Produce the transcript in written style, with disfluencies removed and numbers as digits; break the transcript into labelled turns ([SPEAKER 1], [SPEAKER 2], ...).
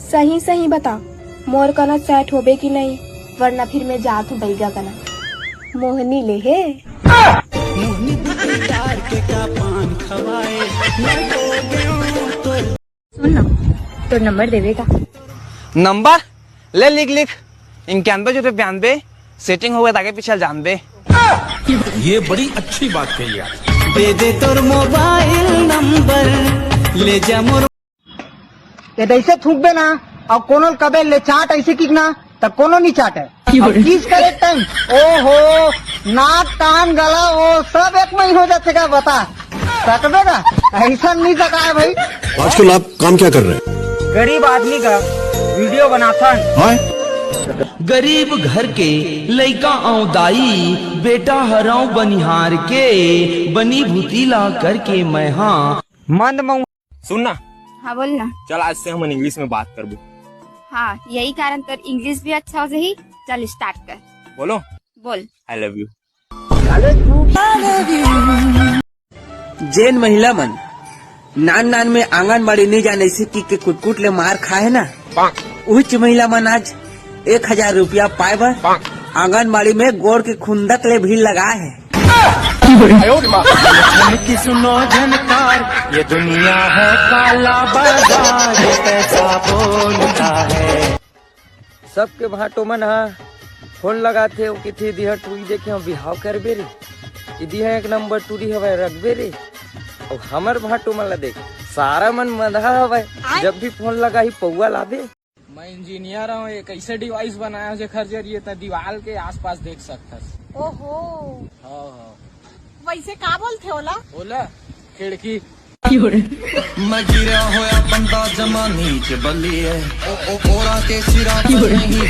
[SPEAKER 1] सही सही बता, मोर कना सेट होबे कि नहीं, वरना फिर मैं जात हूँ बैगा कना। मोहनी ले है सुन ना, तो नंबर देवेगा।
[SPEAKER 2] नंबर ले, लिख लिख 91 सेटिंग हो गया, आगे पीछे जान दे।
[SPEAKER 3] ये बड़ी अच्छी बात कही यार।
[SPEAKER 4] दे दे तोर मोबाइल नंबर ले जा मोर।
[SPEAKER 5] ऐसे थूकबे ना और कोनो कबे ले चाट ऐसे किकना तब कोनो नहीं चाटे। किस करे टाइम ओहो नाक कान गला वो सब एक में ही हो जाते का बता सकबे ना, ऐसा नहीं सका है भाई।
[SPEAKER 3] आजकल आप काम क्या कर रहे हैं?
[SPEAKER 5] गरीब आदमी का वीडियो बनाता है।
[SPEAKER 4] गरीब घर के लइका औदाई बेटा हराऊ बनिहार के बनी भूतीला करके मैं हाँ
[SPEAKER 5] मंद मऊ।
[SPEAKER 2] सुन ना,
[SPEAKER 1] हाँ बोल ना।
[SPEAKER 2] चल आज से हम इंग्लिश में बात करबो।
[SPEAKER 1] हाँ यही कारण तर इंग्लिश भी अच्छा हो सही। चल स्टार्ट कर।
[SPEAKER 2] बोलो,
[SPEAKER 1] बोल।
[SPEAKER 2] I love you.
[SPEAKER 4] जैन महिला मन नान नान में आंगनबाड़ी नहीं जाने से की कुटकुट ले मार खाए ना, उच्च महिला मन आज 1000 रुपया पाए बर आंगनबाड़ी में गोड़ के खुंदक ले भीड़ लगाए है।
[SPEAKER 3] की सुनो जनकार, ये दुनिया है काला बाजार, ये पैसा बोलता है।
[SPEAKER 6] सबके भाटो मन हा फोन लगाथे ओ किथे दिहा टूरी देखे बिहाव करबे रे, इदी है एक नंबर टूरी हवे रखबे रे। और हमर भाटो मन ला देख सारा मन मधा हवे, जब भी फोन लगा ही पौआ लाबे।
[SPEAKER 2] मैं इंजीनियर हूँ, एक ऐसे डिवाइस बनाया जेकर जरिए त दीवार के आसपास देख सकथस।
[SPEAKER 7] ओहो
[SPEAKER 2] हाँ
[SPEAKER 7] वैसे का बोलते होला?
[SPEAKER 2] बोला खिड़की।
[SPEAKER 4] मजीरा होया बंदा जमा नीच बली है, ओ ओरा के सिरा पर नहीं